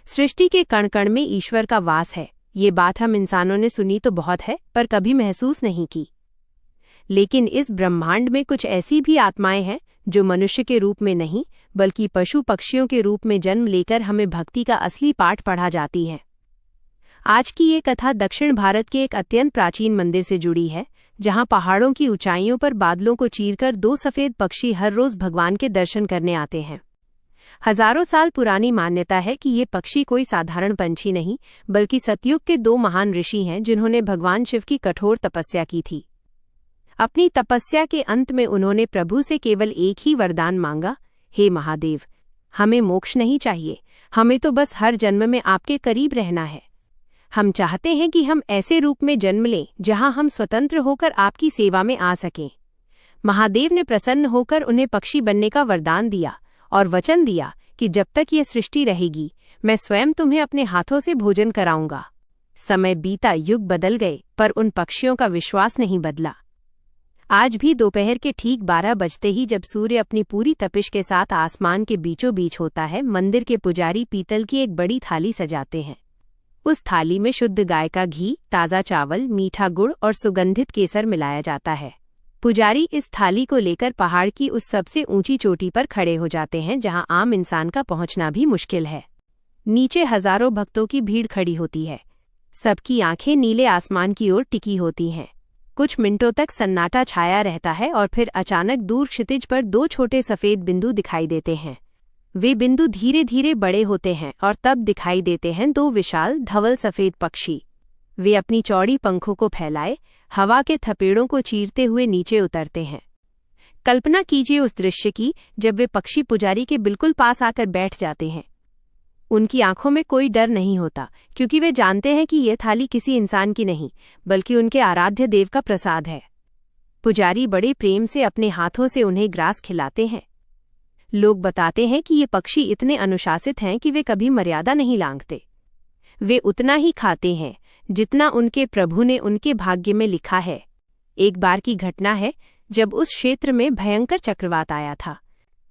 सृष्टि के कण कण में ईश्वर का वास है। ये बात हम इंसानों ने सुनी तो बहुत है, पर कभी महसूस नहीं की। लेकिन इस ब्रह्मांड में कुछ ऐसी भी आत्माएं हैं जो मनुष्य के रूप में नहीं, बल्कि पशु पक्षियों के रूप में जन्म लेकर हमें भक्ति का असली पाठ पढ़ा जाती हैं। आज की ये कथा दक्षिण भारत के एक अत्यंत प्राचीन मंदिर से जुड़ी है, जहां पहाड़ों की ऊंचाइयों पर बादलों को चीरकर दो सफेद पक्षी हर रोज भगवान के दर्शन करने आते हैं। हजारों साल पुरानी मान्यता है कि ये पक्षी कोई साधारण पंछी नहीं, बल्कि सतयुग के दो महान ऋषि हैं जिन्होंने भगवान शिव की कठोर तपस्या की थी। अपनी तपस्या के अंत में उन्होंने प्रभु से केवल एक ही वरदान मांगा, हे महादेव, हमें मोक्ष नहीं चाहिए, हमें तो बस हर जन्म में आपके करीब रहना है। हम चाहते हैं कि हम ऐसे रूप में जन्म लें जहां हम स्वतंत्र होकर आपकी सेवा में आ सकें। महादेव ने प्रसन्न होकर उन्हें पक्षी बनने का वरदान दिया और वचन दिया कि जब तक ये सृष्टि रहेगी, मैं स्वयं तुम्हें अपने हाथों से भोजन कराऊंगा। समय बीता, युग बदल गए, पर उन पक्षियों का विश्वास नहीं बदला। आज भी दोपहर के ठीक 12 बजते ही जब सूर्य अपनी पूरी तपिश के साथ आसमान के बीचों बीच होता है, मंदिर के पुजारी पीतल की एक बड़ी थाली सजाते हैं। उस थाली में शुद्ध गाय का घी, ताज़ा चावल, मीठा गुड़ और सुगंधित केसर मिलाया जाता है। पुजारी इस थाली को लेकर पहाड़ की उस सबसे ऊंची चोटी पर खड़े हो जाते हैं जहां आम इंसान का पहुंचना भी मुश्किल है। नीचे हजारों भक्तों की भीड़ खड़ी होती है। सबकी आंखें नीले आसमान की ओर टिकी होती हैं। कुछ मिनटों तक सन्नाटा छाया रहता है और फिर अचानक दूर क्षितिज पर दो छोटे सफेद बिंदु दिखाई देते हैं। वे बिंदु धीरे धीरे बड़े होते हैं और तब दिखाई देते हैं दो विशाल धवल सफेद पक्षी। वे अपनी चौड़ी पंखों को फैलाए हवा के थपेड़ों को चीरते हुए नीचे उतरते हैं। कल्पना कीजिए उस दृश्य की जब वे पक्षी पुजारी के बिल्कुल पास आकर बैठ जाते हैं। उनकी आंखों में कोई डर नहीं होता, क्योंकि वे जानते हैं कि यह थाली किसी इंसान की नहीं, बल्कि उनके आराध्य देव का प्रसाद है। पुजारी बड़े प्रेम से अपने हाथों से उन्हें ग्रास खिलाते हैं। लोग बताते हैं कि ये पक्षी इतने अनुशासित हैं कि वे कभी मर्यादा नहीं लांघते। वे उतना ही खाते हैं जितना उनके प्रभु ने उनके भाग्य में लिखा है। एक बार की घटना है जब उस क्षेत्र में भयंकर चक्रवात आया था।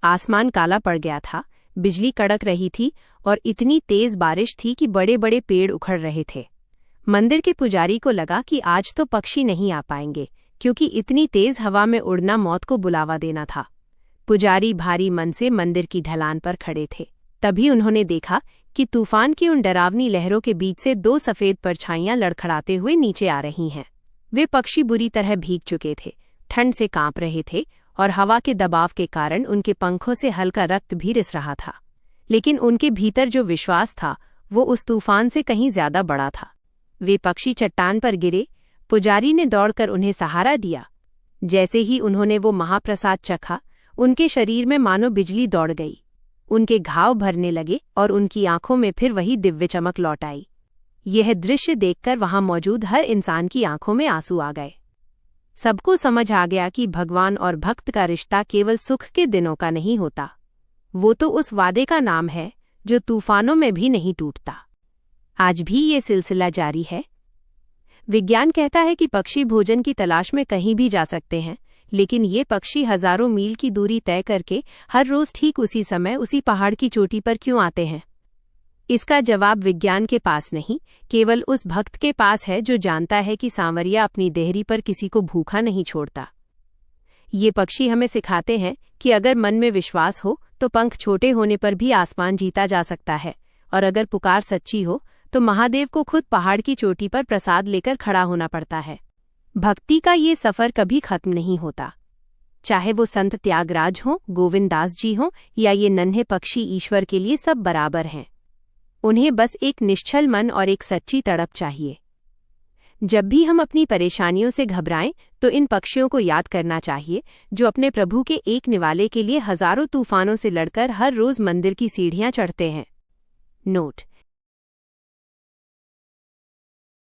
आसमान काला पड़ गया था, बिजली कड़क रही थी और इतनी तेज बारिश थी कि बड़े बड़े पेड़ उखड़ रहे थे। मंदिर के पुजारी को लगा कि आज तो पक्षी नहीं आ पाएंगे, क्योंकि इतनी तेज हवा में उड़ना मौत को बुलावा देना था। पुजारी भारी मन से मंदिर की ढलान पर खड़े थे। तभी उन्होंने देखा कि तूफान की उन डरावनी लहरों के बीच से दो सफेद परछाइयां लड़खड़ाते हुए नीचे आ रही हैं। वे पक्षी बुरी तरह भीग चुके थे, ठंड से कांप रहे थे और हवा के दबाव के कारण उनके पंखों से हल्का रक्त भी रिस रहा था। लेकिन उनके भीतर जो विश्वास था वो उस तूफान से कहीं ज्यादा बड़ा था। वे पक्षी चट्टान पर गिरे। पुजारी ने दौड़कर उन्हें सहारा दिया। जैसे ही उन्होंने वो महाप्रसाद चखा, उनके शरीर में मानो बिजली दौड़ गई। उनके घाव भरने लगे और उनकी आंखों में फिर वही दिव्य चमक लौट आई। यह दृश्य देखकर वहां मौजूद हर इंसान की आंखों में आंसू आ गए। सबको समझ आ गया कि भगवान और भक्त का रिश्ता केवल सुख के दिनों का नहीं होता, वो तो उस वादे का नाम है जो तूफानों में भी नहीं टूटता। आज भी ये सिलसिला जारी है। विज्ञान कहता है कि पक्षी भोजन की तलाश में कहीं भी जा सकते हैं, लेकिन ये पक्षी हजारों मील की दूरी तय करके हर रोज ठीक उसी समय उसी पहाड़ की चोटी पर क्यों आते हैं? इसका जवाब विज्ञान के पास नहीं, केवल उस भक्त के पास है जो जानता है कि सांवरिया अपनी देहरी पर किसी को भूखा नहीं छोड़ता। ये पक्षी हमें सिखाते हैं कि अगर मन में विश्वास हो तो पंख छोटे होने पर भी आसमान जीता जा सकता है, और अगर पुकार सच्ची हो तो महादेव को खुद पहाड़ की चोटी पर प्रसाद लेकर खड़ा होना पड़ता है। भक्ति का ये सफर कभी खत्म नहीं होता। चाहे वो संत त्यागराज हों, गोविंद दास जी हों या ये नन्हे पक्षी, ईश्वर के लिए सब बराबर हैं। उन्हें बस एक निश्चल मन और एक सच्ची तड़प चाहिए। जब भी हम अपनी परेशानियों से घबराएं तो इन पक्षियों को याद करना चाहिए, जो अपने प्रभु के एक निवाले के लिए हजारों तूफानों से लड़कर हर रोज मंदिर की सीढ़ियां चढ़ते हैं। नोट: